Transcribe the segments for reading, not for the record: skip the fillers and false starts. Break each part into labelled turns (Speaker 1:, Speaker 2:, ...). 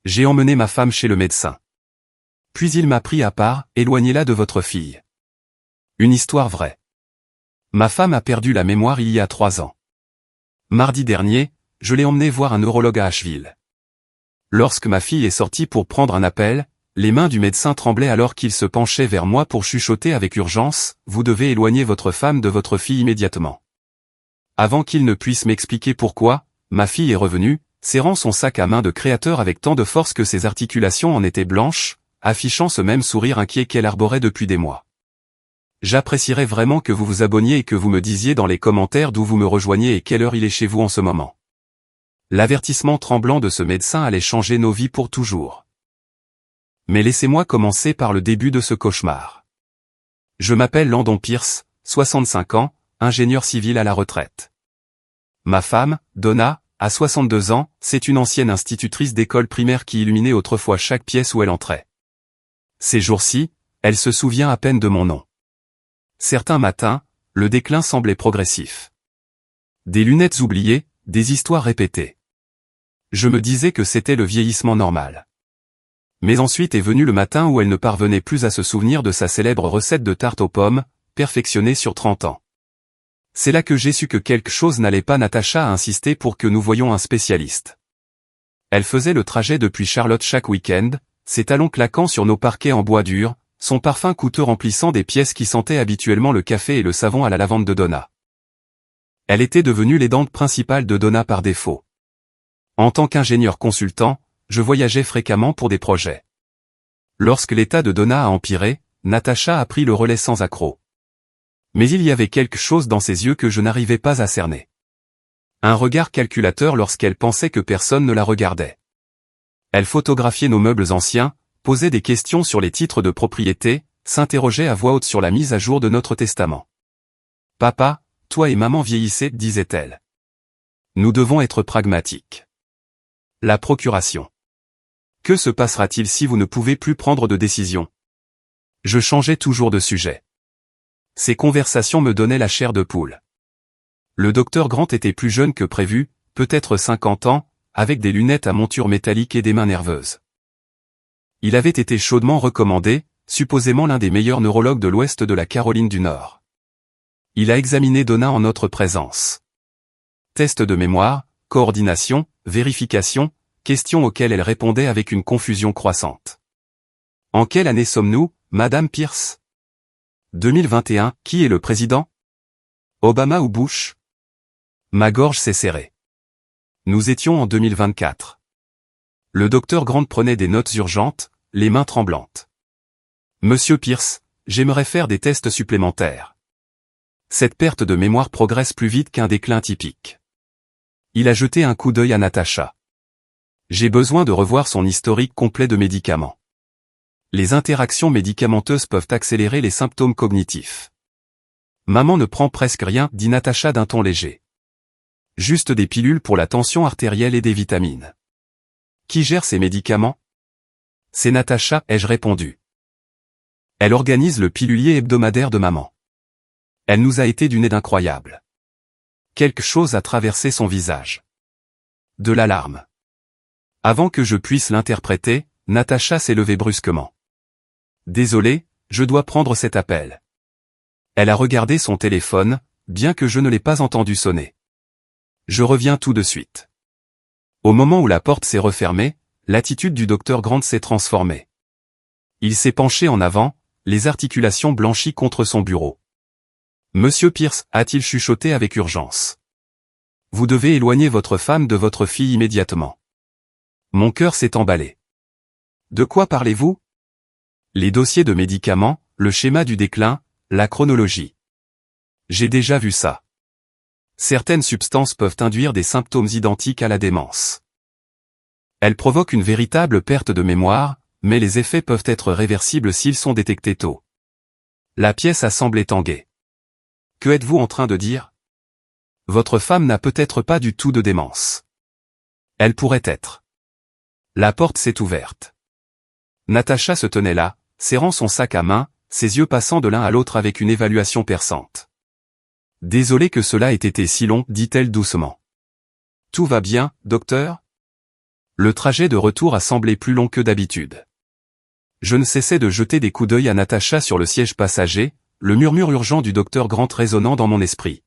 Speaker 1: J'ai emmené ma femme chez le médecin. Puis il m'a pris à part, éloignez-la de votre fille. Une histoire vraie. Ma femme a perdu la mémoire il y a 3 ans. Mardi dernier, je l'ai emmenée voir un neurologue à Asheville. Lorsque ma fille est sortie pour prendre un appel, les mains du médecin tremblaient alors qu'il se penchait vers moi pour chuchoter avec urgence, « Vous devez éloigner votre femme de votre fille immédiatement. » Avant qu'il ne puisse m'expliquer pourquoi, ma fille est revenue, serrant son sac à main de créateur avec tant de force que ses articulations en étaient blanches, affichant ce même sourire inquiet qu'elle arborait depuis des mois. J'apprécierais vraiment que vous vous abonniez et que vous me disiez dans les commentaires d'où vous me rejoignez et quelle heure il est chez vous en ce moment. L'avertissement tremblant de ce médecin allait changer nos vies pour toujours. Mais laissez-moi commencer par le début de ce cauchemar. Je m'appelle Landon Pierce, 65 ans, ingénieur civil à la retraite. Ma femme, Donna, a 62 ans, c'est une ancienne institutrice d'école primaire qui illuminait autrefois chaque pièce où elle entrait. Ces jours-ci, elle se souvient à peine de mon nom. Certains matins, le déclin semblait progressif. Des lunettes oubliées, des histoires répétées. Je me disais que c'était le vieillissement normal. Mais ensuite est venu le matin où elle ne parvenait plus à se souvenir de sa célèbre recette de tarte aux pommes, perfectionnée sur 30 ans. C'est là que j'ai su que quelque chose n'allait pas. Natacha a insisté pour que nous voyions un spécialiste. Elle faisait le trajet depuis Charlotte chaque week-end, ses talons claquant sur nos parquets en bois dur, son parfum coûteux remplissant des pièces qui sentaient habituellement le café et le savon à la lavande de Donna. Elle était devenue l'aidante principale de Donna par défaut. En tant qu'ingénieur consultant, je voyageais fréquemment pour des projets. Lorsque l'état de Donna a empiré, Natacha a pris le relais sans accroc. Mais il y avait quelque chose dans ses yeux que je n'arrivais pas à cerner. Un regard calculateur lorsqu'elle pensait que personne ne la regardait. Elle photographiait nos meubles anciens, posait des questions sur les titres de propriété, s'interrogeait à voix haute sur la mise à jour de notre testament. « Papa, toi et maman vieillissez, disait-elle. Nous devons être pragmatiques. La procuration. Que se passera-t-il si vous ne pouvez plus prendre de décision ? Je changeais toujours de sujet. Ces conversations me donnaient la chair de poule. Le docteur Grant était plus jeune que prévu, peut-être 50 ans, avec des lunettes à monture métallique et des mains nerveuses. Il avait été chaudement recommandé, supposément l'un des meilleurs neurologues de l'ouest de la Caroline du Nord. Il a examiné Donna en notre présence. Test de mémoire, coordination, vérification, questions auxquelles elle répondait avec une confusion croissante. En quelle année sommes-nous, Madame Pierce ? 2021, qui est le président ? Obama ou Bush ? Ma gorge s'est serrée. Nous étions en 2024. Le docteur Grant prenait des notes urgentes, les mains tremblantes. Monsieur Pierce, j'aimerais faire des tests supplémentaires. Cette perte de mémoire progresse plus vite qu'un déclin typique. Il a jeté un coup d'œil à Natacha. J'ai besoin de revoir son historique complet de médicaments. Les interactions médicamenteuses peuvent accélérer les symptômes cognitifs. Maman ne prend presque rien, dit Natacha d'un ton léger. Juste des pilules pour la tension artérielle et des vitamines. Qui gère ces médicaments ? C'est Natacha, ai-je répondu. Elle organise le pilulier hebdomadaire de maman. Elle nous a été d'une aide incroyable. Quelque chose a traversé son visage. De l'alarme. Avant que je puisse l'interpréter, Natacha s'est levée brusquement. Désolé, je dois prendre cet appel. Elle a regardé son téléphone, bien que je ne l'ai pas entendu sonner. Je reviens tout de suite. Au moment où la porte s'est refermée, l'attitude du docteur Grant s'est transformée. Il s'est penché en avant, les articulations blanchies contre son bureau. Monsieur Pierce, a-t-il chuchoté avec urgence. Vous devez éloigner votre femme de votre fille immédiatement. Mon cœur s'est emballé. De quoi parlez-vous ? Les dossiers de médicaments, le schéma du déclin, la chronologie. J'ai déjà vu ça. Certaines substances peuvent induire des symptômes identiques à la démence. Elles provoquent une véritable perte de mémoire, mais les effets peuvent être réversibles s'ils sont détectés tôt. La pièce a semblé tanguer. Que êtes-vous en train de dire ? Votre femme n'a peut-être pas du tout de démence. Elle pourrait être. La porte s'est ouverte. Natacha se tenait là, serrant son sac à main, ses yeux passant de l'un à l'autre avec une évaluation perçante. Désolé que cela ait été si long, dit-elle doucement. Tout va bien, docteur ? Le trajet de retour a semblé plus long que d'habitude. Je ne cessais de jeter des coups d'œil à Natacha sur le siège passager, le murmure urgent du docteur Grant résonnant dans mon esprit.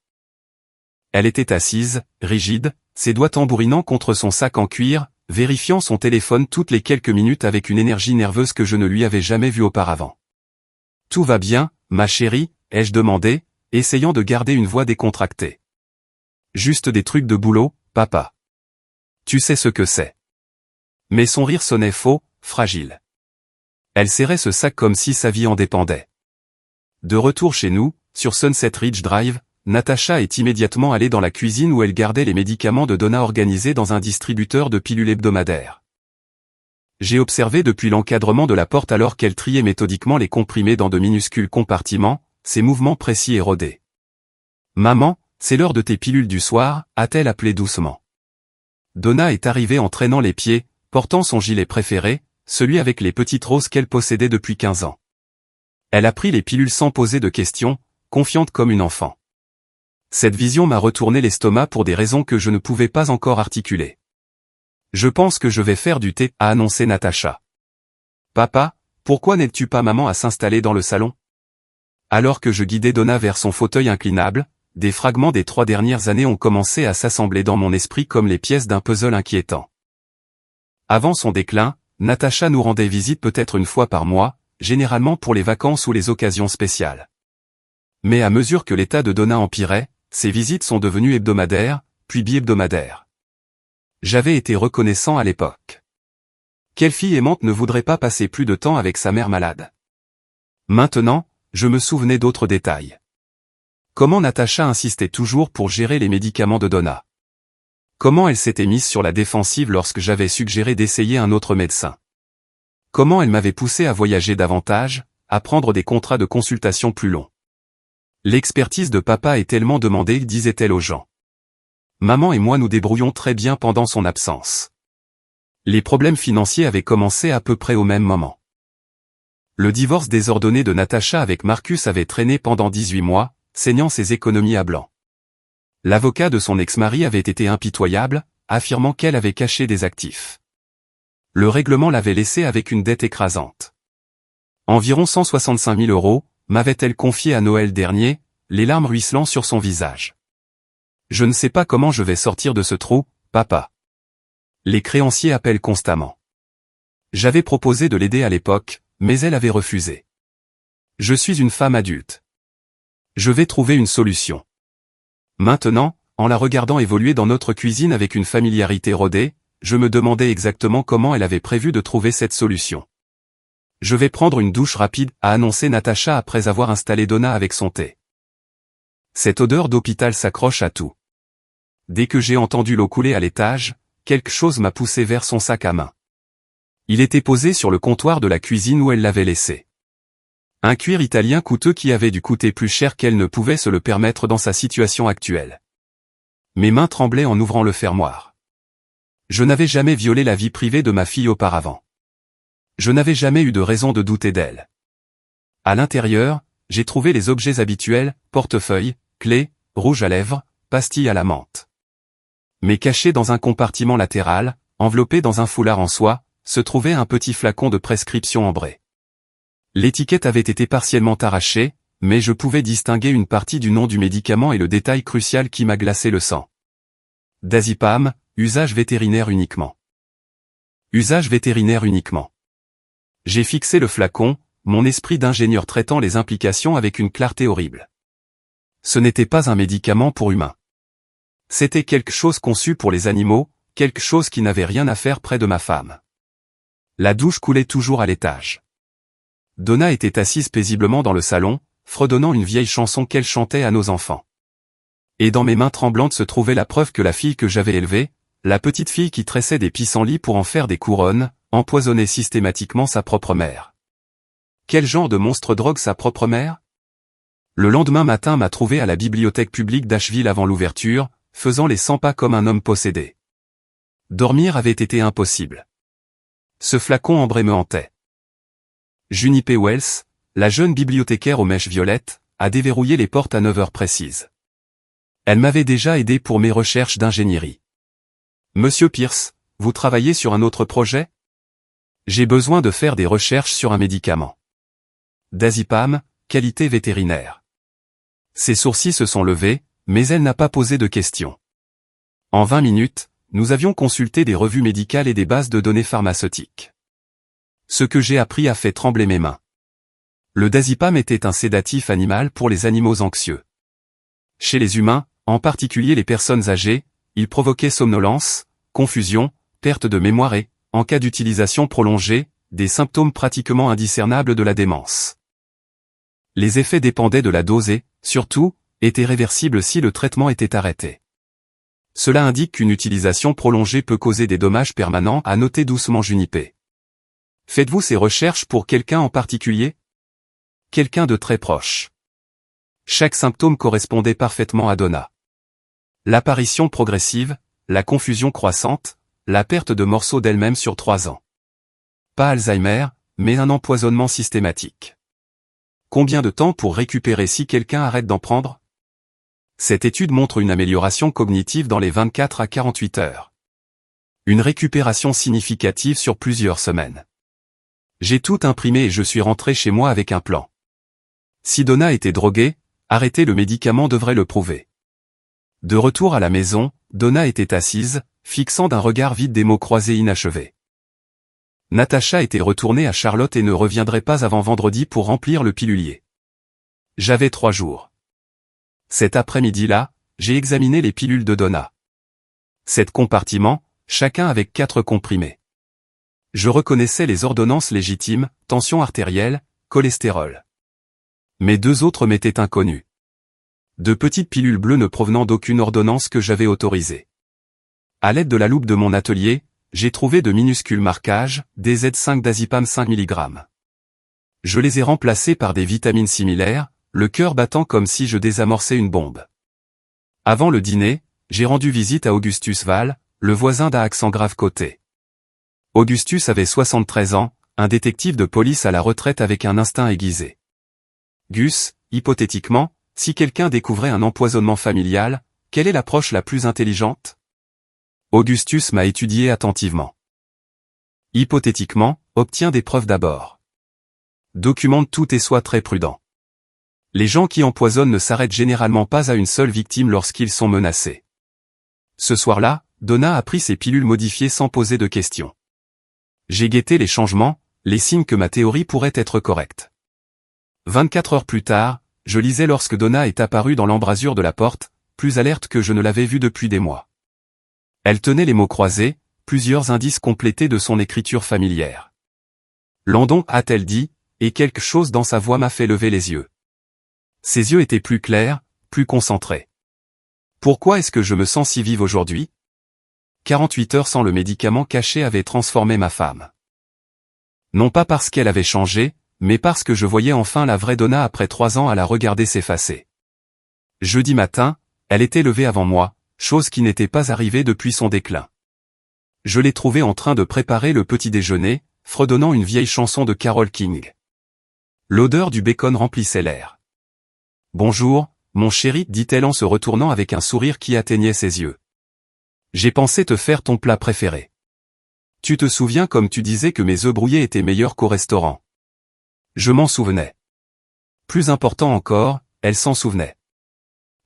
Speaker 1: Elle était assise, rigide, ses doigts tambourinant contre son sac en cuir, vérifiant son téléphone toutes les quelques minutes avec une énergie nerveuse que je ne lui avais jamais vue auparavant. « Tout va bien, ma chérie ?» ai-je demandé, essayant de garder une voix décontractée. « Juste des trucs de boulot, papa. Tu sais ce que c'est. » Mais son rire sonnait faux, fragile. Elle serrait ce sac comme si sa vie en dépendait. De retour chez nous, sur Sunset Ridge Drive, Natacha est immédiatement allée dans la cuisine où elle gardait les médicaments de Donna organisés dans un distributeur de pilules hebdomadaires. J'ai observé depuis l'encadrement de la porte alors qu'elle triait méthodiquement les comprimés dans de minuscules compartiments, ses mouvements précis et rodés. « Maman, c'est l'heure de tes pilules du soir » a-t-elle appelé doucement. Donna est arrivée en traînant les pieds, portant son gilet préféré, celui avec les petites roses qu'elle possédait depuis 15 ans. Elle a pris les pilules sans poser de questions, confiante comme une enfant. Cette vision m'a retourné l'estomac pour des raisons que je ne pouvais pas encore articuler. « Je pense que je vais faire du thé » a annoncé Natacha. « Papa, pourquoi n'aides-tu pas maman à s'installer dans le salon ?» Alors que je guidais Donna vers son fauteuil inclinable, des fragments des 3 dernières années ont commencé à s'assembler dans mon esprit comme les pièces d'un puzzle inquiétant. Avant son déclin, Natacha nous rendait visite peut-être une fois par mois, généralement pour les vacances ou les occasions spéciales. Mais à mesure que l'état de Donna empirait, ces visites sont devenues hebdomadaires, puis bi-hebdomadaires. J'avais été reconnaissant à l'époque. Quelle fille aimante ne voudrait pas passer plus de temps avec sa mère malade? Maintenant, je me souvenais d'autres détails. Comment Natacha insistait toujours pour gérer les médicaments de Donna? Comment elle s'était mise sur la défensive lorsque j'avais suggéré d'essayer un autre médecin? Comment elle m'avait poussé à voyager davantage, à prendre des contrats de consultation plus longs? L'expertise de papa est tellement demandée, disait-elle aux gens. Maman et moi nous débrouillons très bien pendant son absence. Les problèmes financiers avaient commencé à peu près au même moment. Le divorce désordonné de Natacha avec Marcus avait traîné pendant 18 mois, saignant ses économies à blanc. L'avocat de son ex-mari avait été impitoyable, affirmant qu'elle avait caché des actifs. Le règlement l'avait laissée avec une dette écrasante. Environ 165 000 €, m'avait-elle confié à Noël dernier, les larmes ruisselant sur son visage. Je ne sais pas comment je vais sortir de ce trou, papa. Les créanciers appellent constamment. J'avais proposé de l'aider à l'époque, mais elle avait refusé. Je suis une femme adulte. Je vais trouver une solution. Maintenant, en la regardant évoluer dans notre cuisine avec une familiarité rodée, je me demandais exactement comment elle avait prévu de trouver cette solution. Je vais prendre une douche rapide, a annoncé Natacha après avoir installé Donna avec son thé. Cette odeur d'hôpital s'accroche à tout. Dès que j'ai entendu l'eau couler à l'étage, quelque chose m'a poussé vers son sac à main. Il était posé sur le comptoir de la cuisine où elle l'avait laissé. Un cuir italien coûteux qui avait dû coûter plus cher qu'elle ne pouvait se le permettre dans sa situation actuelle. Mes mains tremblaient en ouvrant le fermoir. Je n'avais jamais violé la vie privée de ma fille auparavant. Je n'avais jamais eu de raison de douter d'elle. À l'intérieur, j'ai trouvé les objets habituels, portefeuille, clés, rouge à lèvres, pastilles à la menthe. Mais caché dans un compartiment latéral, enveloppé dans un foulard en soie, se trouvait un petit flacon de prescription ambrée. L'étiquette avait été partiellement arrachée, mais je pouvais distinguer une partie du nom du médicament et le détail crucial qui m'a glacé le sang. Dazipam, usage vétérinaire uniquement. Usage vétérinaire uniquement. J'ai fixé le flacon, mon esprit d'ingénieur traitant les implications avec une clarté horrible. Ce n'était pas un médicament pour humains. C'était quelque chose conçu pour les animaux, quelque chose qui n'avait rien à faire près de ma femme. La douche coulait toujours à l'étage. Donna était assise paisiblement dans le salon, fredonnant une vieille chanson qu'elle chantait à nos enfants. Et dans mes mains tremblantes se trouvait la preuve que la fille que j'avais élevée, la petite fille qui tressait des pissenlits pour en faire des couronnes, empoisonnait systématiquement sa propre mère. Quel genre de monstre drogue sa propre mère? Le lendemain matin m'a trouvé à la bibliothèque publique d'Asheville avant l'ouverture, faisant les 100 pas comme un homme possédé. Dormir avait été impossible. Ce flacon ambré me hantait. Juniper Wells, la jeune bibliothécaire aux mèches violettes, a déverrouillé les portes à 9 heures précises. Elle m'avait déjà aidé pour mes recherches d'ingénierie. Monsieur Pierce, vous travaillez sur un autre projet? J'ai besoin de faire des recherches sur un médicament. Dazipam, qualité vétérinaire. Ses sourcils se sont levés, mais elle n'a pas posé de questions. En 20 minutes, nous avions consulté des revues médicales et des bases de données pharmaceutiques. Ce que j'ai appris a fait trembler mes mains. Le Dazipam était un sédatif animal pour les animaux anxieux. Chez les humains, en particulier les personnes âgées, il provoquait somnolence, confusion, perte de mémoire et, en cas d'utilisation prolongée, des symptômes pratiquement indiscernables de la démence. Les effets dépendaient de la dose et, surtout, étaient réversibles si le traitement était arrêté. Cela indique qu'une utilisation prolongée peut causer des dommages permanents, à noter doucement Junipé. Faites-vous ces recherches pour quelqu'un en particulier? Quelqu'un de très proche. Chaque symptôme correspondait parfaitement à Donna. L'apparition progressive, la confusion croissante, la perte de morceaux d'elle-même sur 3 ans. Pas Alzheimer, mais un empoisonnement systématique. Combien de temps pour récupérer si quelqu'un arrête d'en prendre? Cette étude montre une amélioration cognitive dans les 24 à 48 heures. Une récupération significative sur plusieurs semaines. J'ai tout imprimé et je suis rentré chez moi avec un plan. Si Donna était droguée, arrêter le médicament devrait le prouver. De retour à la maison, Donna était assise, fixant d'un regard vide des mots croisés inachevés. Natacha était retournée à Charlotte et ne reviendrait pas avant vendredi pour remplir le pilulier. J'avais 3 jours. Cet après-midi-là, j'ai examiné les pilules de Donna. 7 compartiments, chacun avec 4 comprimés. Je reconnaissais les ordonnances légitimes, tension artérielle, cholestérol. Mais 2 autres m'étaient inconnues. De petites pilules bleues ne provenant d'aucune ordonnance que j'avais autorisée. À l'aide de la loupe de mon atelier, j'ai trouvé de minuscules marquages, DZ5 Dazipam 5 mg. Je les ai remplacés par des vitamines similaires, le cœur battant comme si je désamorçais une bombe. Avant le dîner, j'ai rendu visite à Augustus Val, le voisin d'Accent Grave Côté. Augustus avait 73 ans, un détective de police à la retraite avec un instinct aiguisé. Gus, hypothétiquement, si quelqu'un découvrait un empoisonnement familial, quelle est l'approche la plus intelligente? Augustus m'a étudié attentivement. Hypothétiquement, obtiens des preuves d'abord. Documente tout et sois très prudent. Les gens qui empoisonnent ne s'arrêtent généralement pas à une seule victime lorsqu'ils sont menacés. Ce soir-là, Donna a pris ses pilules modifiées sans poser de questions. J'ai guetté les changements, les signes que ma théorie pourrait être correcte. 24 heures plus tard, je lisais lorsque Donna est apparue dans l'embrasure de la porte, plus alerte que je ne l'avais vue depuis des mois. Elle tenait les mots croisés, plusieurs indices complétés de son écriture familière. Landon, a-t-elle dit, et quelque chose dans sa voix m'a fait lever les yeux. Ses yeux étaient plus clairs, plus concentrés. Pourquoi est-ce que je me sens si vive aujourd'hui? 48 heures sans le médicament caché avait transformé ma femme. Non pas parce qu'elle avait changé, mais parce que je voyais enfin la vraie Donna après 3 ans à la regarder s'effacer. Jeudi matin, elle était levée avant moi, chose qui n'était pas arrivée depuis son déclin. Je l'ai trouvée en train de préparer le petit déjeuner, fredonnant une vieille chanson de Carole King. L'odeur du bacon remplissait l'air. « Bonjour, mon chéri, dit-elle en se retournant avec un sourire qui atteignait ses yeux. J'ai pensé te faire ton plat préféré. Tu te souviens comme tu disais que mes œufs brouillés étaient meilleurs qu'au restaurant. Je m'en souvenais. Plus important encore, elle s'en souvenait.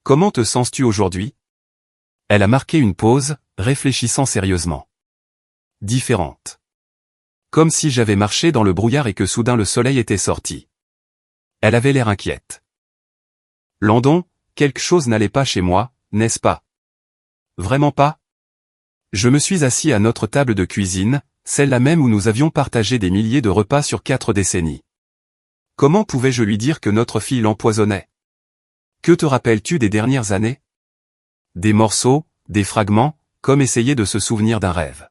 Speaker 1: Comment te sens-tu aujourd'hui? Elle a marqué une pause, réfléchissant sérieusement. Différente. Comme si j'avais marché dans le brouillard et que soudain le soleil était sorti. Elle avait l'air inquiète. Landon, quelque chose n'allait pas chez moi, n'est-ce pas? Vraiment pas? Je me suis assis à notre table de cuisine, celle-là même où nous avions partagé des milliers de repas sur 4 décennies. Comment pouvais-je lui dire que notre fille l'empoisonnait? Que te rappelles-tu des dernières années? Des morceaux, des fragments, comme essayer de se souvenir d'un rêve.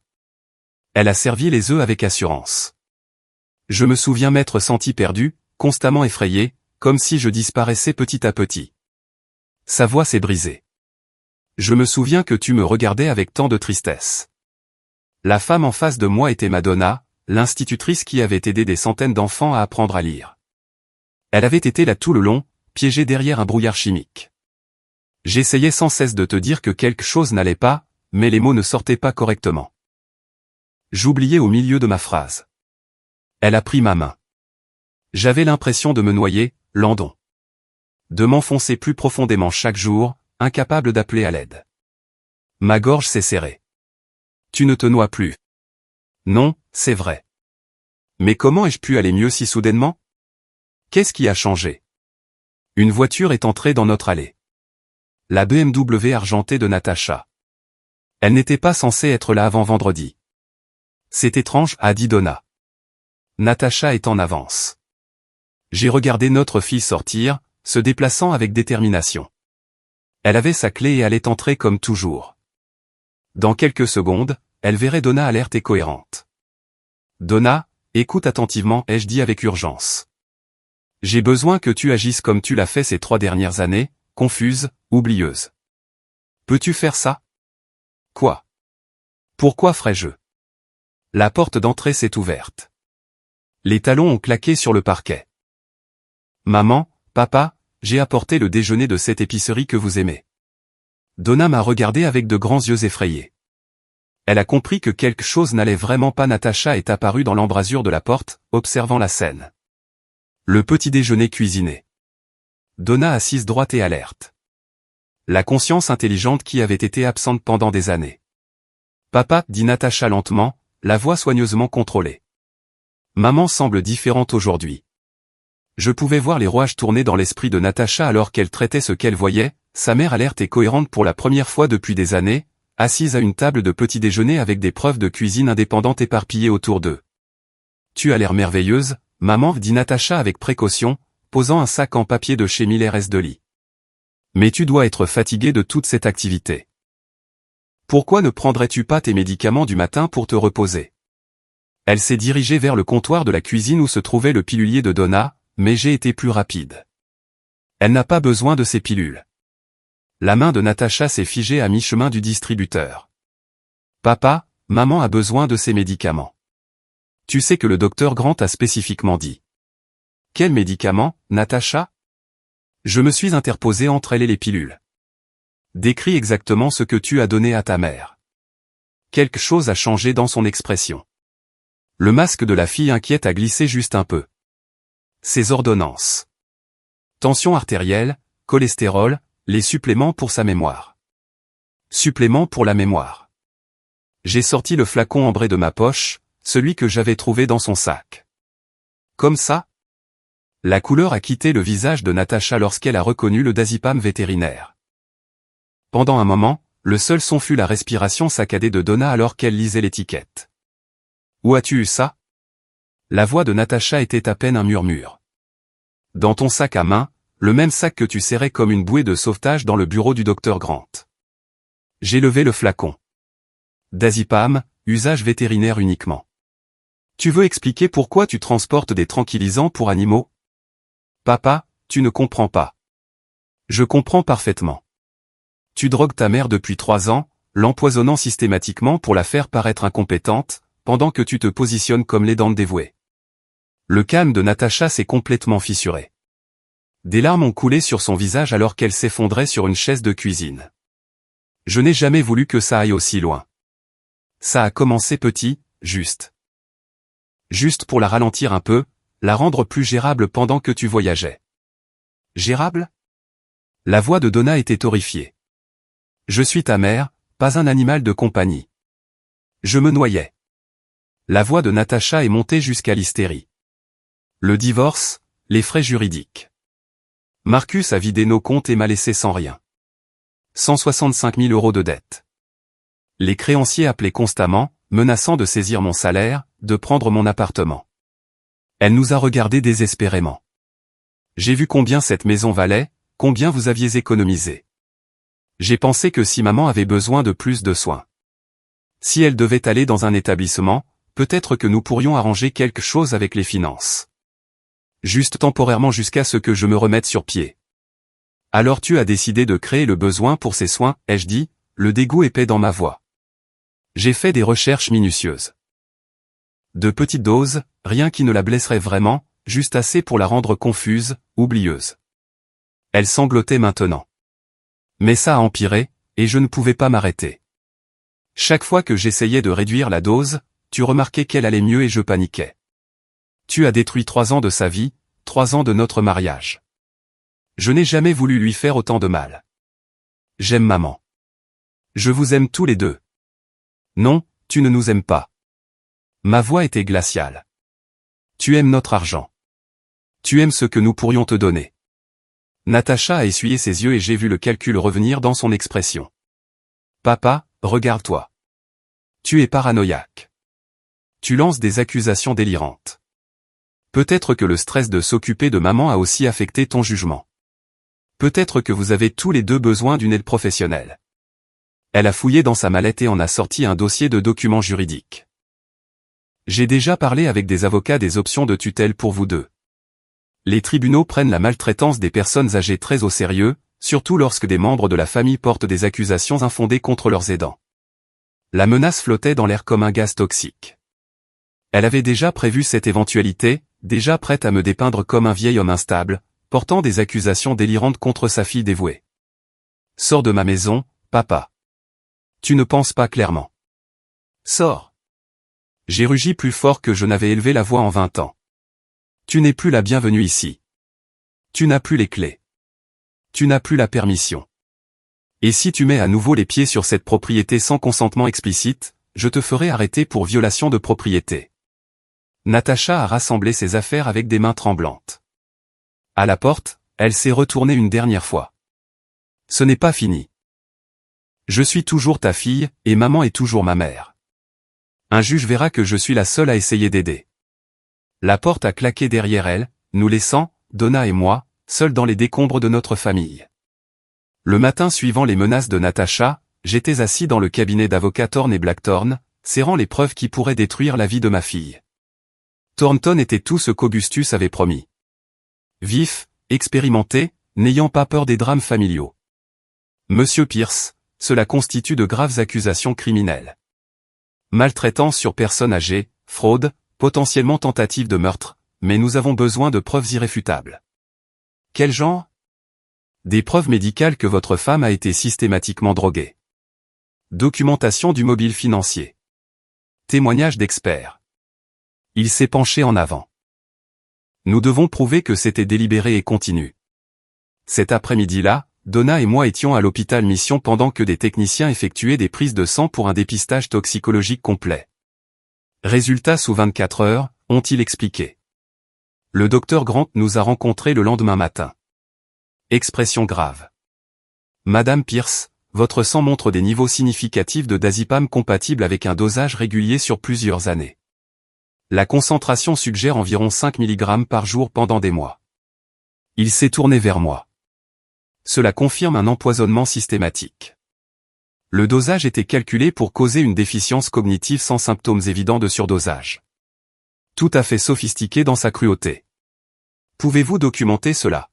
Speaker 1: Elle a servi les œufs avec assurance. Je me souviens m'être senti perdu, constamment effrayé, comme si je disparaissais petit à petit. Sa voix s'est brisée. Je me souviens que tu me regardais avec tant de tristesse. La femme en face de moi était Madonna, l'institutrice qui avait aidé des centaines d'enfants à apprendre à lire. Elle avait été là tout le long, piégée derrière un brouillard chimique. J'essayais sans cesse de te dire que quelque chose n'allait pas, mais les mots ne sortaient pas correctement. J'oubliais au milieu de ma phrase. Elle a pris ma main. J'avais l'impression de me noyer, Landon. De m'enfoncer plus profondément chaque jour, incapable d'appeler à l'aide. Ma gorge s'est serrée. Tu ne te noies plus. Non, c'est vrai. Mais comment ai-je pu aller mieux si soudainement? Qu'est-ce qui a changé? Une voiture est entrée dans notre allée. La BMW argentée de Natacha. Elle n'était pas censée être là avant vendredi. C'est étrange, a dit Donna. Natacha est en avance. J'ai regardé notre fille sortir, se déplaçant avec détermination. Elle avait sa clé et allait entrer comme toujours. Dans quelques secondes, elle verrait Donna alerte et cohérente. Donna, écoute attentivement, ai-je dit avec urgence. J'ai besoin que tu agisses comme tu l'as fait ces 3 dernières années, confuse, oublieuse. Peux-tu faire ça? Quoi? Pourquoi ferais-je? La porte d'entrée s'est ouverte. Les talons ont claqué sur le parquet. Maman, papa, j'ai apporté le déjeuner de cette épicerie que vous aimez. Donna m'a regardé avec de grands yeux effrayés. Elle a compris que quelque chose n'allait vraiment pas. Natacha est apparue dans l'embrasure de la porte, observant la scène. Le petit déjeuner cuisiné. Donna assise droite et alerte. La conscience intelligente qui avait été absente pendant des années. Papa, dit Natacha lentement, la voix soigneusement contrôlée. Maman semble différente aujourd'hui. Je pouvais voir les rouages tourner dans l'esprit de Natacha alors qu'elle traitait ce qu'elle voyait, sa mère alerte et cohérente pour la première fois depuis des années, assise à une table de petit déjeuner avec des preuves de cuisine indépendantes éparpillées autour d'eux. Tu as l'air merveilleuse, maman, dit Natacha avec précaution, posant un sac en papier de chez Miller & Dely. Mais tu dois être fatiguée de toute cette activité. Pourquoi ne prendrais-tu pas tes médicaments du matin pour te reposer? Elle s'est dirigée vers le comptoir de la cuisine où se trouvait le pilulier de Donna, mais j'ai été plus rapide. Elle n'a pas besoin de ces pilules. La main de Natacha s'est figée à mi-chemin du distributeur. Papa, maman a besoin de ces médicaments. Tu sais que le docteur Grant a spécifiquement dit. Quels médicaments, Natacha? Je me suis interposé entre elle et les pilules. Décris exactement ce que tu as donné à ta mère. Quelque chose a changé dans son expression. Le masque de la fille inquiète a glissé juste un peu. Ses ordonnances. Tension artérielle, cholestérol, les suppléments pour sa mémoire. Suppléments pour la mémoire. J'ai sorti le flacon ambré de ma poche, celui que j'avais trouvé dans son sac. Comme ça? La couleur a quitté le visage de Natacha lorsqu'elle a reconnu le diazépam vétérinaire. Pendant un moment, le seul son fut la respiration saccadée de Donna alors qu'elle lisait l'étiquette. Où as-tu eu ça? La voix de Natacha était à peine un murmure. Dans ton sac à main, le même sac que tu serrais comme une bouée de sauvetage dans le bureau du docteur Grant. J'ai levé le flacon. Diazépam, usage vétérinaire uniquement. Tu veux expliquer pourquoi tu transportes des tranquillisants pour animaux? Papa, tu ne comprends pas. Je comprends parfaitement. Tu drogues ta mère depuis 3 ans, l'empoisonnant systématiquement pour la faire paraître incompétente, pendant que tu te positionnes comme l'aidante dévouée. Le calme de Natacha s'est complètement fissuré. Des larmes ont coulé sur son visage alors qu'elle s'effondrait sur une chaise de cuisine. Je n'ai jamais voulu que ça aille aussi loin. Ça a commencé petit, juste. Juste pour la ralentir un peu, la rendre plus gérable pendant que tu voyageais. Gérable? La voix de Donna était horrifiée. Je suis ta mère, pas un animal de compagnie. Je me noyais. La voix de Natacha est montée jusqu'à l'hystérie. Le divorce, les frais juridiques. Marcus a vidé nos comptes et m'a laissé sans rien. 165 000 € de dette. Les créanciers appelaient constamment, menaçant de saisir mon salaire, de prendre mon appartement. Elle nous a regardés désespérément. J'ai vu combien cette maison valait, combien vous aviez économisé. J'ai pensé que si maman avait besoin de plus de soins. Si elle devait aller dans un établissement, peut-être que nous pourrions arranger quelque chose avec les finances. Juste temporairement jusqu'à ce que je me remette sur pied. Alors tu as décidé de créer le besoin pour ces soins, ai-je dit, le dégoût épais dans ma voix. J'ai fait des recherches minutieuses. De petites doses, rien qui ne la blesserait vraiment, juste assez pour la rendre confuse, oublieuse. Elle sanglotait maintenant. Mais ça a empiré, et je ne pouvais pas m'arrêter. Chaque fois que j'essayais de réduire la dose, tu remarquais qu'elle allait mieux et je paniquais. Tu as détruit 3 ans de sa vie, 3 ans de notre mariage. Je n'ai jamais voulu lui faire autant de mal. J'aime maman. Je vous aime tous les deux. Non, tu ne nous aimes pas. Ma voix était glaciale. Tu aimes notre argent. Tu aimes ce que nous pourrions te donner. Natacha a essuyé ses yeux et j'ai vu le calcul revenir dans son expression. Papa, regarde-toi. Tu es paranoïaque. Tu lances des accusations délirantes. Peut-être que le stress de s'occuper de maman a aussi affecté ton jugement. Peut-être que vous avez tous les deux besoin d'une aide professionnelle. Elle a fouillé dans sa mallette et en a sorti un dossier de documents juridiques. J'ai déjà parlé avec des avocats des options de tutelle pour vous deux. Les tribunaux prennent la maltraitance des personnes âgées très au sérieux, surtout lorsque des membres de la famille portent des accusations infondées contre leurs aidants. La menace flottait dans l'air comme un gaz toxique. Elle avait déjà prévu cette éventualité, déjà prête à me dépeindre comme un vieil homme instable, portant des accusations délirantes contre sa fille dévouée. Sors de ma maison, papa. Tu ne penses pas clairement. Sors. J'ai rugi plus fort que je n'avais élevé la voix en 20 ans. Tu n'es plus la bienvenue ici. Tu n'as plus les clés. Tu n'as plus la permission. Et si tu mets à nouveau les pieds sur cette propriété sans consentement explicite, je te ferai arrêter pour violation de propriété. Natacha a rassemblé ses affaires avec des mains tremblantes. À la porte, elle s'est retournée une dernière fois. Ce n'est pas fini. Je suis toujours ta fille, et maman est toujours ma mère. Un juge verra que je suis la seule à essayer d'aider. La porte a claqué derrière elle, nous laissant, Donna et moi, seuls dans les décombres de notre famille. Le matin suivant les menaces de Natacha, j'étais assis dans le cabinet d'avocats Thorne et Blackthorne, serrant les preuves qui pourraient détruire la vie de ma fille. Thornton était tout ce qu'Augustus avait promis. Vif, expérimenté, n'ayant pas peur des drames familiaux. Monsieur Pierce, cela constitue de graves accusations criminelles. Maltraitance sur personnes âgées, fraude, potentiellement tentative de meurtre, mais nous avons besoin de preuves irréfutables. Quel genre? Des preuves médicales que votre femme a été systématiquement droguée. Documentation du mobile financier. Témoignages d'experts. Il s'est penché en avant. Nous devons prouver que c'était délibéré et continu. Cet après-midi-là, Donna et moi étions à l'hôpital Mission pendant que des techniciens effectuaient des prises de sang pour un dépistage toxicologique complet. Résultat sous 24 heures, ont-ils expliqué. Le docteur Grant nous a rencontrés le lendemain matin. Expression grave. Madame Pierce, votre sang montre des niveaux significatifs de diazépam compatibles avec un dosage régulier sur plusieurs années. La concentration suggère environ 5 mg par jour pendant des mois. Il s'est tourné vers moi. Cela confirme un empoisonnement systématique. Le dosage était calculé pour causer une déficience cognitive sans symptômes évidents de surdosage. Tout à fait sophistiqué dans sa cruauté. Pouvez-vous documenter cela?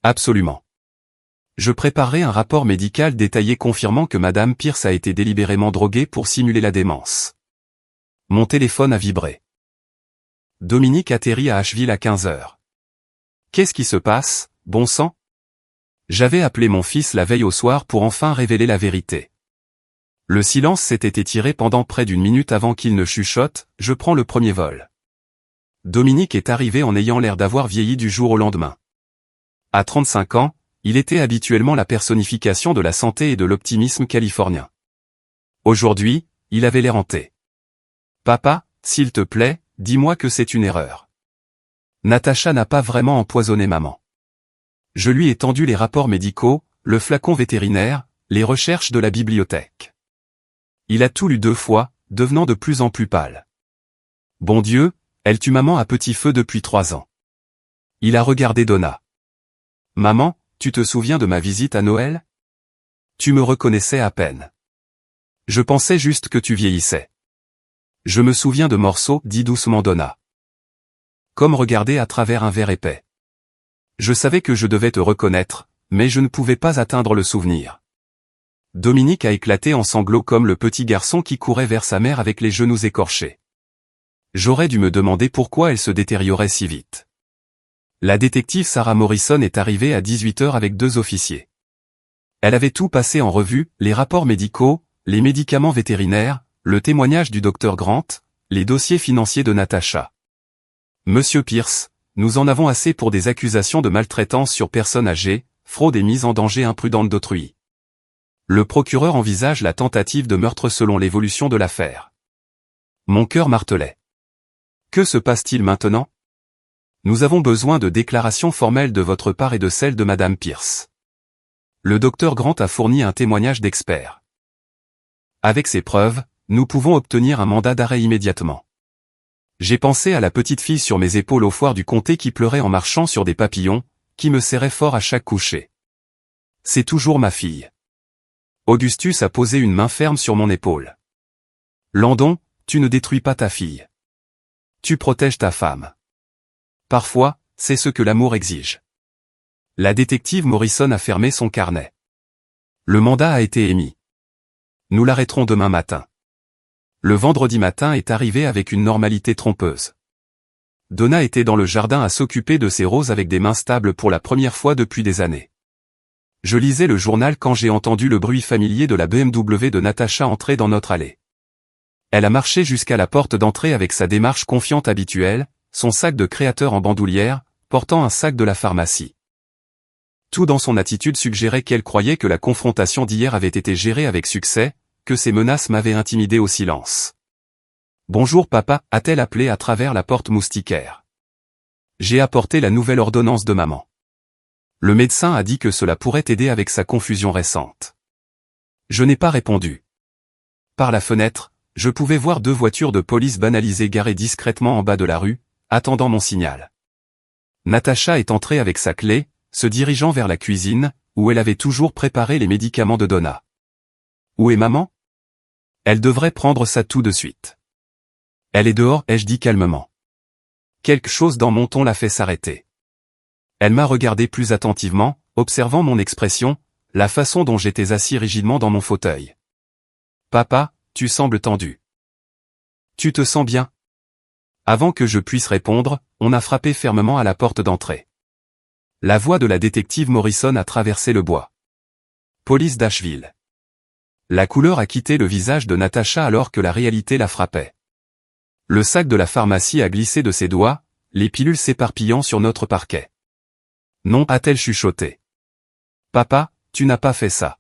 Speaker 1: Absolument. Je préparerai un rapport médical détaillé confirmant que Madame Pierce a été délibérément droguée pour simuler la démence. Mon téléphone a vibré. Dominique atterrit à Asheville à 15 heures. Qu'est-ce qui se passe, bon sang? J'avais appelé mon fils la veille au soir pour enfin révéler la vérité. Le silence s'était étiré pendant près d'une minute avant qu'il ne chuchote, je prends le premier vol. Dominique est arrivé en ayant l'air d'avoir vieilli du jour au lendemain. À 35 ans, il était habituellement la personnification de la santé et de l'optimisme californien. Aujourd'hui, il avait l'air hanté. Papa, s'il te plaît, dis-moi que c'est une erreur. Natacha n'a pas vraiment empoisonné maman. Je lui ai tendu les rapports médicaux, le flacon vétérinaire, les recherches de la bibliothèque. Il a tout lu 2 fois, devenant de plus en plus pâle. Bon Dieu, elle tue maman à petit feu depuis 3 ans. Il a regardé Donna. Maman, tu te souviens de ma visite à Noël? Tu me reconnaissais à peine. Je pensais juste que tu vieillissais. Je me souviens de morceaux, dit doucement Donna. Comme regarder à travers un verre épais. Je savais que je devais te reconnaître, mais je ne pouvais pas atteindre le souvenir. Dominique a éclaté en sanglots comme le petit garçon qui courait vers sa mère avec les genoux écorchés. J'aurais dû me demander pourquoi elle se détériorait si vite. La détective Sarah Morrison est arrivée à 18 heures avec 2 officiers. Elle avait tout passé en revue, les rapports médicaux, les médicaments vétérinaires, le témoignage du docteur Grant, Les dossiers financiers de Natacha. Monsieur Pierce, nous en avons assez pour des accusations de maltraitance sur personnes âgées, fraude et mise en danger imprudente d'autrui. Le procureur envisage la tentative de meurtre selon l'évolution de l'affaire. Mon cœur martelait. Que se passe-t-il maintenant? Nous avons besoin de déclarations formelles de votre part et de celle de Madame Pierce. Le docteur Grant a fourni un témoignage d'expert. Avec ces preuves, nous pouvons obtenir un mandat d'arrêt immédiatement. J'ai pensé à la petite fille sur mes épaules au foire du comté qui pleurait en marchant sur des papillons, qui me serrait fort à chaque coucher. C'est toujours ma fille. Augustus a posé une main ferme sur mon épaule. Landon, tu ne détruis pas ta fille. Tu protèges ta femme. Parfois, c'est ce que l'amour exige. La détective Morrison a fermé son carnet. Le mandat a été émis. Nous l'arrêterons demain matin. Le vendredi matin est arrivé avec une normalité trompeuse. Donna était dans le jardin à s'occuper de ses roses avec des mains stables pour la première fois depuis des années. Je lisais le journal quand j'ai entendu le bruit familier de la BMW de Natacha entrer dans notre allée. Elle a marché jusqu'à la porte d'entrée avec sa démarche confiante habituelle, son sac de créateur en bandoulière, portant un sac de la pharmacie. Tout dans son attitude suggérait qu'elle croyait que la confrontation d'hier avait été gérée avec succès, que ses menaces m'avaient intimidé au silence. « Bonjour papa » a-t-elle appelé à travers la porte moustiquaire. J'ai apporté la nouvelle ordonnance de maman. Le médecin a dit que cela pourrait aider avec sa confusion récente. Je n'ai pas répondu. Par la fenêtre, je pouvais voir 2 voitures de police banalisées garées discrètement en bas de la rue, attendant mon signal. Natacha est entrée avec sa clé, se dirigeant vers la cuisine, où elle avait toujours préparé les médicaments de Donna. Où est maman? Elle devrait prendre ça tout de suite. Elle est dehors, ai-je dit calmement. Quelque chose dans mon ton l'a fait s'arrêter. Elle m'a regardé plus attentivement, observant mon expression, la façon dont j'étais assis rigidement dans mon fauteuil. Papa, tu sembles tendu. Tu te sens bien? Avant que je puisse répondre, on a frappé fermement à la porte d'entrée. La voix de la détective Morrison a traversé le bois. Police d'Asheville. La couleur a quitté le visage de Natacha alors que la réalité la frappait. Le sac de la pharmacie a glissé de ses doigts, les pilules s'éparpillant sur notre parquet. Non, a-t-elle chuchoté. Papa, tu n'as pas fait ça.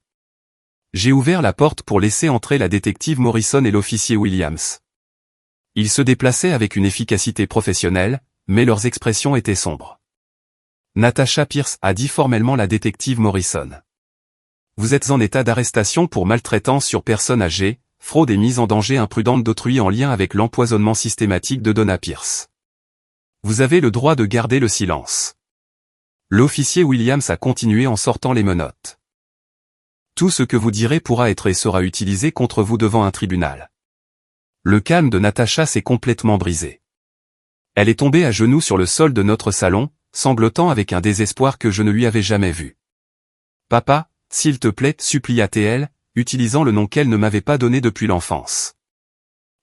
Speaker 1: J'ai ouvert la porte pour laisser entrer la détective Morrison et l'officier Williams. Ils se déplaçaient avec une efficacité professionnelle, mais leurs expressions étaient sombres. Natacha Pierce, a dit formellement la détective Morrison. Vous êtes en état d'arrestation pour maltraitance sur personne âgée, fraude et mise en danger imprudente d'autrui en lien avec l'empoisonnement systématique de Donna Pierce. Vous avez le droit de garder le silence. L'officier Williams a continué en sortant les menottes. Tout ce que vous direz pourra être et sera utilisé contre vous devant un tribunal. Le calme de Natacha s'est complètement brisé. Elle est tombée à genoux sur le sol de notre salon, sanglotant avec un désespoir que je ne lui avais jamais vu. Papa, s'il te plaît, supplia-t-elle, utilisant le nom qu'elle ne m'avait pas donné depuis l'enfance.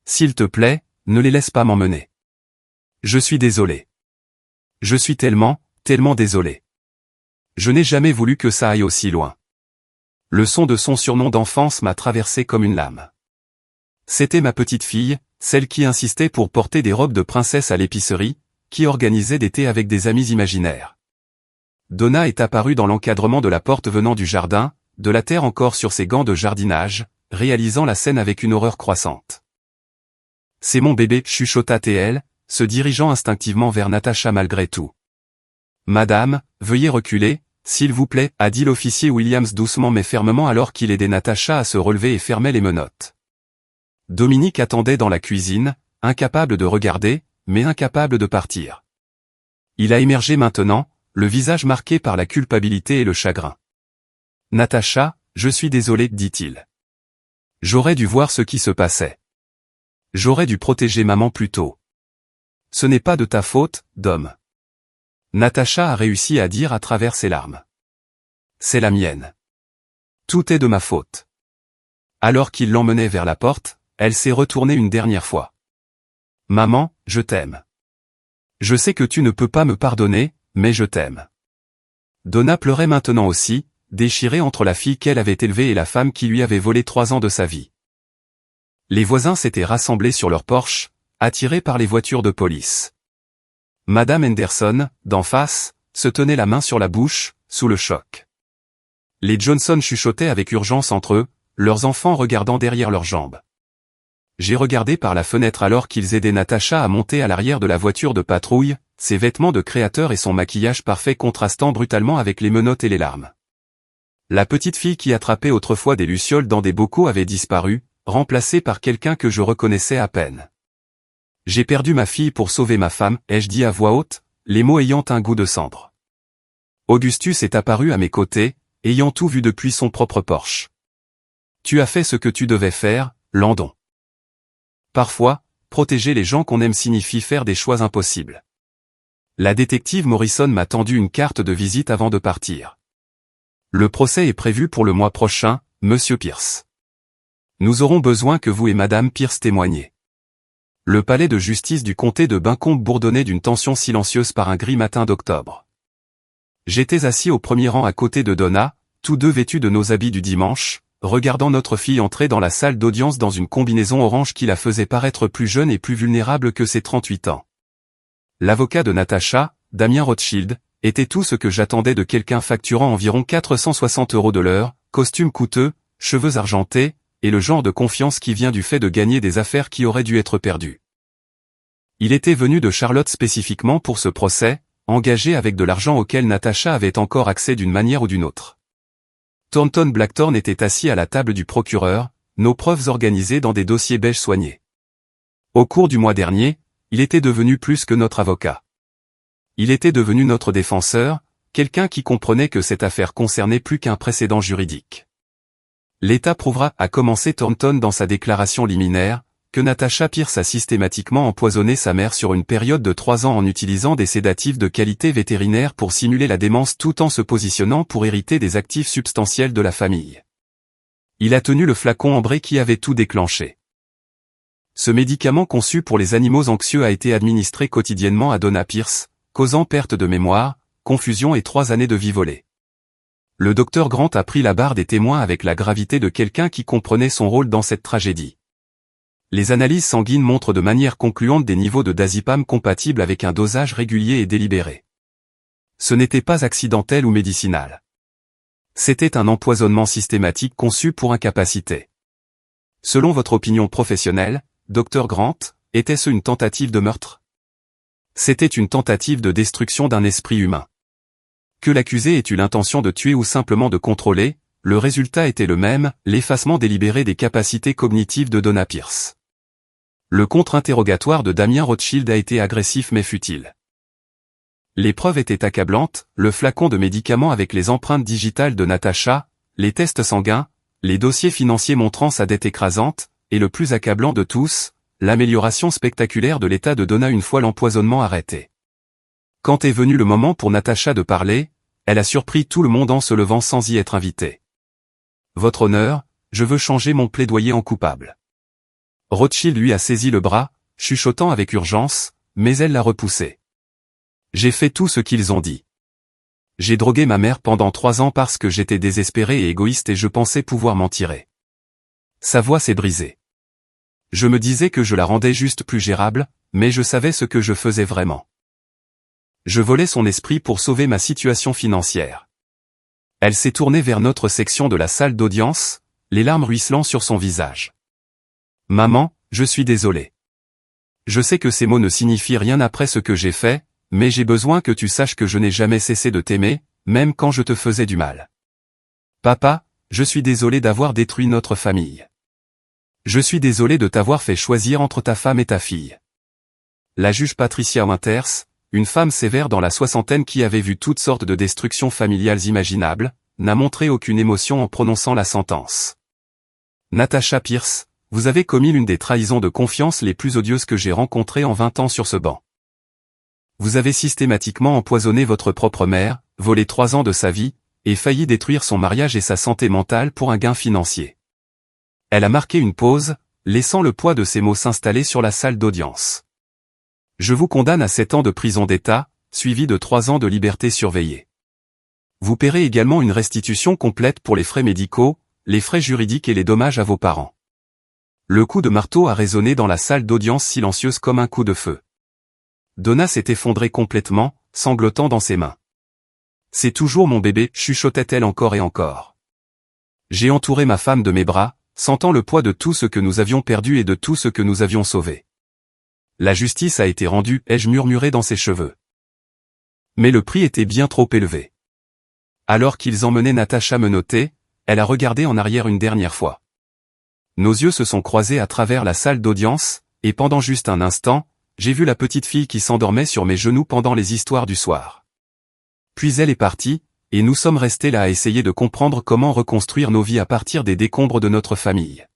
Speaker 1: S'il te plaît, ne les laisse pas m'emmener. Je suis désolé. Je suis tellement désolé. Je n'ai jamais voulu que ça aille aussi loin. Le son de son surnom d'enfance m'a traversé comme une lame. C'était ma petite fille, celle qui insistait pour porter des robes de princesse à l'épicerie, qui organisait des thés avec des amis imaginaires. Donna est apparue dans l'encadrement de la porte venant du jardin, de la terre encore sur ses gants de jardinage, réalisant la scène avec une horreur croissante. C'est mon bébé, chuchota-t-elle, se dirigeant instinctivement vers Natacha malgré tout. Madame, veuillez reculer, s'il vous plaît, a dit l'officier Williams doucement mais fermement alors qu'il aidait Natacha à se relever et fermait les menottes. Dominique attendait dans la cuisine, incapable de regarder, mais incapable de partir. Il a émergé maintenant, le visage marqué par la culpabilité et le chagrin. Natacha, je suis désolé, dit-il. J'aurais dû voir ce qui se passait. J'aurais dû protéger maman plus tôt. Ce n'est pas de ta faute, Dom. Natacha a réussi à dire à travers ses larmes. C'est la mienne. Tout est de ma faute. Alors qu'il l'emmenait vers la porte, elle s'est retournée une dernière fois. Maman, je t'aime. Je sais que tu ne peux pas me pardonner, mais je t'aime. Donna pleurait maintenant aussi, déchirée entre la fille qu'elle avait élevée et la femme qui lui avait volé 3 ans de sa vie. Les voisins s'étaient rassemblés sur leur porche, attirés par les voitures de police. Madame Henderson, d'en face, se tenait la main sur la bouche, sous le choc. Les Johnson chuchotaient avec urgence entre eux, leurs enfants regardant derrière leurs jambes. J'ai regardé par la fenêtre alors qu'ils aidaient Natacha à monter à l'arrière de la voiture de patrouille, ses vêtements de créateur et son maquillage parfait contrastant brutalement avec les menottes et les larmes. La petite fille qui attrapait autrefois des lucioles dans des bocaux avait disparu, remplacée par quelqu'un que je reconnaissais à peine. J'ai perdu ma fille pour sauver ma femme, ai-je dit à voix haute, les mots ayant un goût de cendre. Augustus est apparu à mes côtés, ayant tout vu depuis son propre porche. Tu as fait ce que tu devais faire, Landon. Parfois, protéger les gens qu'on aime signifie faire des choix impossibles. La détective Morrison m'a tendu une carte de visite avant de partir. Le procès est prévu pour le mois prochain, Monsieur Pierce. Nous aurons besoin que vous et Madame Pierce témoigniez. Le palais de justice du comté de Buncombe bourdonnait d'une tension silencieuse par un gris matin d'octobre. J'étais assis au premier rang à côté de Donna, tous deux vêtus de nos habits du dimanche, regardant notre fille entrer dans la salle d'audience dans une combinaison orange qui la faisait paraître plus jeune et plus vulnérable que ses 38 ans. L'avocat de Natacha, Damien Rothschild, était tout ce que j'attendais de quelqu'un facturant environ 460 € de l'heure, costume coûteux, cheveux argentés, et le genre de confiance qui vient du fait de gagner des affaires qui auraient dû être perdues. Il était venu de Charlotte spécifiquement pour ce procès, engagé avec de l'argent auquel Natacha avait encore accès d'une manière ou d'une autre. Thornton Blackthorne était assis à la table du procureur, nos preuves organisées dans des dossiers beige soignés. Au cours du mois dernier, il était devenu plus que notre avocat. Il était devenu notre défenseur, quelqu'un qui comprenait que cette affaire concernait plus qu'un précédent juridique. L'État prouvera, a commencé Thornton dans sa déclaration liminaire, que Natacha Pierce a systématiquement empoisonné sa mère sur une période de 3 ans en utilisant des sédatifs de qualité vétérinaire pour simuler la démence tout en se positionnant pour hériter des actifs substantiels de la famille. Il a tenu le flacon ambré qui avait tout déclenché. Ce médicament conçu pour les animaux anxieux a été administré quotidiennement à Donna Pierce, causant perte de mémoire, confusion et 3 années de vie volée. Le docteur Grant a pris la barre des témoins avec la gravité de quelqu'un qui comprenait son rôle dans cette tragédie. Les analyses sanguines montrent de manière concluante des niveaux de diazépam compatibles avec un dosage régulier et délibéré. Ce n'était pas accidentel ou médicinal. C'était un empoisonnement systématique conçu pour incapaciter. Selon votre opinion professionnelle, Dr Grant, était-ce une tentative de meurtre? C'était une tentative de destruction d'un esprit humain. Que l'accusé ait eu l'intention de tuer ou simplement de contrôler, le résultat était le même, l'effacement délibéré des capacités cognitives de Donna Pierce. Le contre-interrogatoire de Damien Rothschild a été agressif mais futile. Les preuves étaient accablantes, le flacon de médicaments avec les empreintes digitales de Natacha, les tests sanguins, les dossiers financiers montrant sa dette écrasante, et le plus accablant de tous, l'amélioration spectaculaire de l'état de Donna une fois l'empoisonnement arrêté. Quand est venu le moment pour Natacha de parler, elle a surpris tout le monde en se levant sans y être invitée. Votre honneur, je veux changer mon plaidoyer en coupable. Rothschild lui a saisi le bras, chuchotant avec urgence, mais elle l'a repoussé. J'ai fait tout ce qu'ils ont dit. J'ai drogué ma mère pendant 3 ans parce que j'étais désespéré et égoïste et je pensais pouvoir m'en tirer. Sa voix s'est brisée. Je me disais que je la rendais juste plus gérable, mais je savais ce que je faisais vraiment. Je volais son esprit pour sauver ma situation financière. Elle s'est tournée vers notre section de la salle d'audience, les larmes ruisselant sur son visage. Maman, je suis désolé. Je sais que ces mots ne signifient rien après ce que j'ai fait, mais j'ai besoin que tu saches que je n'ai jamais cessé de t'aimer, même quand je te faisais du mal. Papa, je suis désolé d'avoir détruit notre famille. Je suis désolé de t'avoir fait choisir entre ta femme et ta fille. La juge Patricia Winters, une femme sévère dans la soixantaine qui avait vu toutes sortes de destructions familiales imaginables, n'a montré aucune émotion en prononçant la sentence. Natacha Pierce, vous avez commis l'une des trahisons de confiance les plus odieuses que j'ai rencontrées en 20 ans sur ce banc. Vous avez systématiquement empoisonné votre propre mère, volé 3 ans de sa vie, et failli détruire son mariage et sa santé mentale pour un gain financier. Elle a marqué une pause, laissant le poids de ses mots s'installer sur la salle d'audience. Je vous condamne à 7 ans de prison d'État, suivi de 3 ans de liberté surveillée. Vous paierez également une restitution complète pour les frais médicaux, les frais juridiques et les dommages à vos parents. Le coup de marteau a résonné dans la salle d'audience silencieuse comme un coup de feu. Donna s'est effondrée complètement, sanglotant dans ses mains. C'est toujours mon bébé, chuchotait-elle encore et encore. J'ai entouré ma femme de mes bras, sentant le poids de tout ce que nous avions perdu et de tout ce que nous avions sauvé. La justice a été rendue, ai-je murmuré dans ses cheveux. Mais le prix était bien trop élevé. Alors qu'ils emmenaient Natacha menottée, elle a regardé en arrière une dernière fois. Nos yeux se sont croisés à travers la salle d'audience, et pendant juste un instant, j'ai vu la petite fille qui s'endormait sur mes genoux pendant les histoires du soir. Puis elle est partie, et nous sommes restés là à essayer de comprendre comment reconstruire nos vies à partir des décombres de notre famille.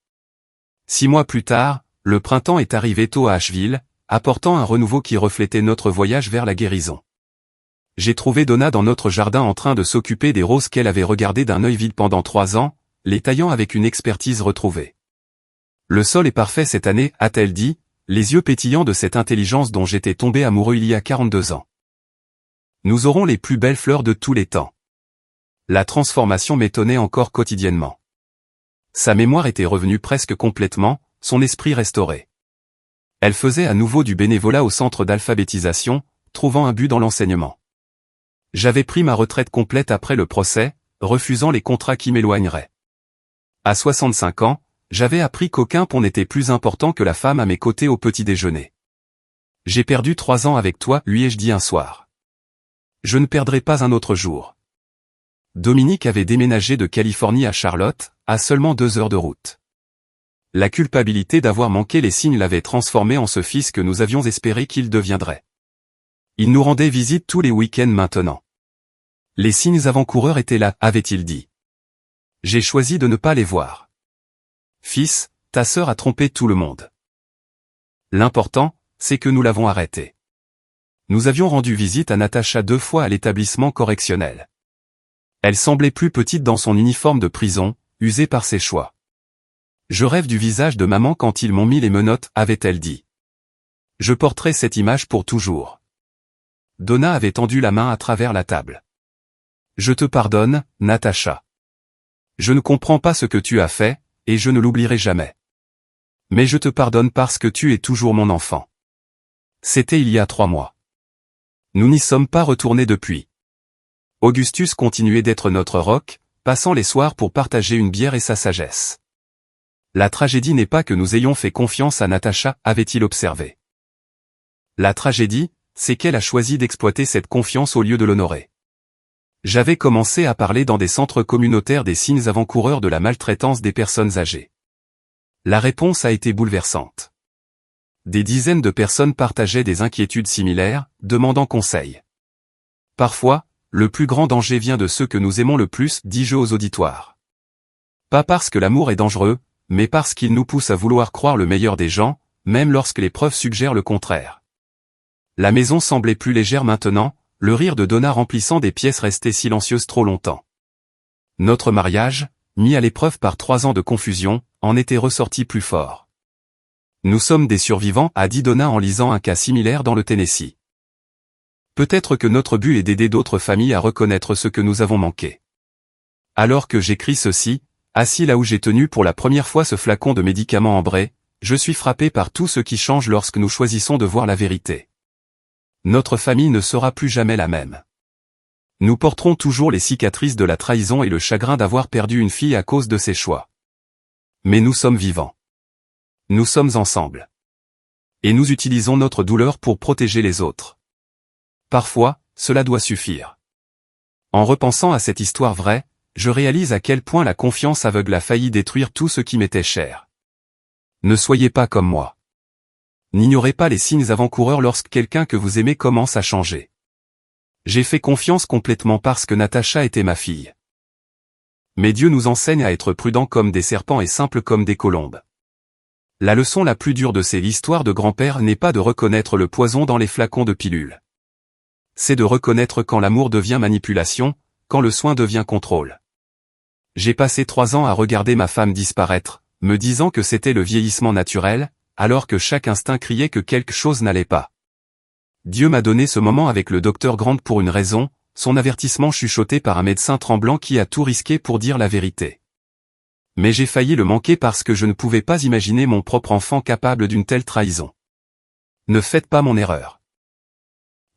Speaker 1: 6 mois plus tard, le printemps est arrivé tôt à Asheville, apportant un renouveau qui reflétait notre voyage vers la guérison. J'ai trouvé Donna dans notre jardin en train de s'occuper des roses qu'elle avait regardées d'un œil vide pendant 3 ans, les taillant avec une expertise retrouvée. Le sol est parfait cette année, a-t-elle dit, les yeux pétillants de cette intelligence dont j'étais tombé amoureux il y a 42 ans. Nous aurons les plus belles fleurs de tous les temps. La transformation m'étonnait encore quotidiennement. Sa mémoire était revenue presque complètement, son esprit restauré. Elle faisait à nouveau du bénévolat au centre d'alphabétisation, trouvant un but dans l'enseignement. J'avais pris ma retraite complète après le procès, refusant les contrats qui m'éloigneraient. À 65 ans, j'avais appris qu'aucun pont n'était plus important que la femme à mes côtés au petit déjeuner. J'ai perdu 3 ans avec toi, lui ai-je dit un soir. Je ne perdrai pas un autre jour. Dominique avait déménagé de Californie à Charlotte, à seulement 2 heures de route. La culpabilité d'avoir manqué les signes l'avait transformé en ce fils que nous avions espéré qu'il deviendrait. Il nous rendait visite tous les week-ends maintenant. Les signes avant-coureurs étaient là, avait-il dit. J'ai choisi de ne pas les voir. Fils, ta sœur a trompé tout le monde. L'important, c'est que nous l'avons arrêté. Nous avions rendu visite à Natacha 2 fois à l'établissement correctionnel. Elle semblait plus petite dans son uniforme de prison, usée par ses choix. Je rêve du visage de maman quand ils m'ont mis les menottes, avait-elle dit. Je porterai cette image pour toujours. Donna avait tendu la main à travers la table. Je te pardonne, Natacha. Je ne comprends pas ce que tu as fait, et je ne l'oublierai jamais. Mais je te pardonne parce que tu es toujours mon enfant. C'était il y a 3 mois. Nous n'y sommes pas retournés depuis. Augustus continuait d'être notre roc, passant les soirs pour partager une bière et sa sagesse. La tragédie n'est pas que nous ayons fait confiance à Natacha, avait-il observé. La tragédie, c'est qu'elle a choisi d'exploiter cette confiance au lieu de l'honorer. J'avais commencé à parler dans des centres communautaires des signes avant-coureurs de la maltraitance des personnes âgées. La réponse a été bouleversante. Des dizaines de personnes partageaient des inquiétudes similaires, demandant conseil. Parfois, le plus grand danger vient de ceux que nous aimons le plus, dis-je aux auditoires. Pas parce que l'amour est dangereux, mais parce qu'il nous pousse à vouloir croire le meilleur des gens, même lorsque les preuves suggèrent le contraire. La maison semblait plus légère maintenant, le rire de Donna remplissant des pièces restées silencieuses trop longtemps. Notre mariage, mis à l'épreuve par 3 ans de confusion, en était ressorti plus fort. Nous sommes des survivants, a dit Donna en lisant un cas similaire dans le Tennessee. Peut-être que notre but est d'aider d'autres familles à reconnaître ce que nous avons manqué. Alors que j'écris ceci, assis là où j'ai tenu pour la première fois ce flacon de médicaments ambrés, je suis frappé par tout ce qui change lorsque nous choisissons de voir la vérité. Notre famille ne sera plus jamais la même. Nous porterons toujours les cicatrices de la trahison et le chagrin d'avoir perdu une fille à cause de ses choix. Mais nous sommes vivants. Nous sommes ensemble. Et nous utilisons notre douleur pour protéger les autres. Parfois, cela doit suffire. En repensant à cette histoire vraie, je réalise à quel point la confiance aveugle a failli détruire tout ce qui m'était cher. Ne soyez pas comme moi. N'ignorez pas les signes avant-coureurs lorsque quelqu'un que vous aimez commence à changer. J'ai fait confiance complètement parce que Natacha était ma fille. Mais Dieu nous enseigne à être prudents comme des serpents et simples comme des colombes. La leçon la plus dure de ces histoires de grand-père n'est pas de reconnaître le poison dans les flacons de pilules. C'est de reconnaître quand l'amour devient manipulation, quand le soin devient contrôle. J'ai passé 3 ans à regarder ma femme disparaître, me disant que c'était le vieillissement naturel, alors que chaque instinct criait que quelque chose n'allait pas. Dieu m'a donné ce moment avec le docteur Grant pour une raison, son avertissement chuchoté par un médecin tremblant qui a tout risqué pour dire la vérité. Mais j'ai failli le manquer parce que je ne pouvais pas imaginer mon propre enfant capable d'une telle trahison. Ne faites pas mon erreur.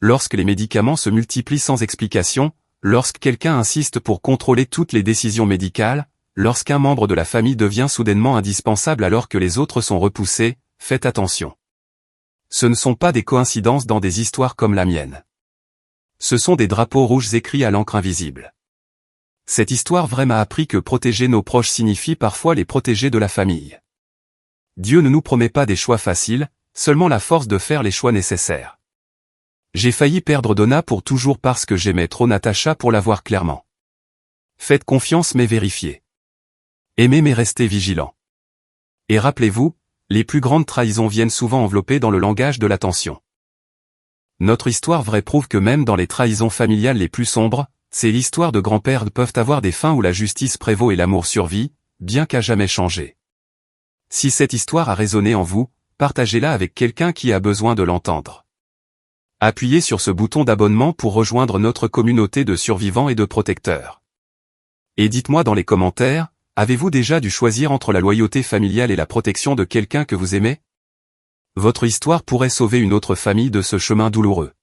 Speaker 1: Lorsque les médicaments se multiplient sans explication, lorsque quelqu'un insiste pour contrôler toutes les décisions médicales, lorsqu'un membre de la famille devient soudainement indispensable alors que les autres sont repoussés, faites attention. Ce ne sont pas des coïncidences dans des histoires comme la mienne. Ce sont des drapeaux rouges écrits à l'encre invisible. Cette histoire vraie m'a appris que protéger nos proches signifie parfois les protéger de la famille. Dieu ne nous promet pas des choix faciles, seulement la force de faire les choix nécessaires. J'ai failli perdre Donna pour toujours parce que j'aimais trop Natacha pour la voir clairement. Faites confiance mais vérifiez. Aimez mais restez vigilants. Et rappelez-vous, les plus grandes trahisons viennent souvent enveloppées dans le langage de l'attention. Notre histoire vraie prouve que même dans les trahisons familiales les plus sombres, ces histoires de grands-pères peuvent avoir des fins où la justice prévaut et l'amour survit, bien qu'à jamais changé. Si cette histoire a résonné en vous, partagez-la avec quelqu'un qui a besoin de l'entendre. Appuyez sur ce bouton d'abonnement pour rejoindre notre communauté de survivants et de protecteurs. Et dites-moi dans les commentaires, avez-vous déjà dû choisir entre la loyauté familiale et la protection de quelqu'un que vous aimez? Votre histoire pourrait sauver une autre famille de ce chemin douloureux.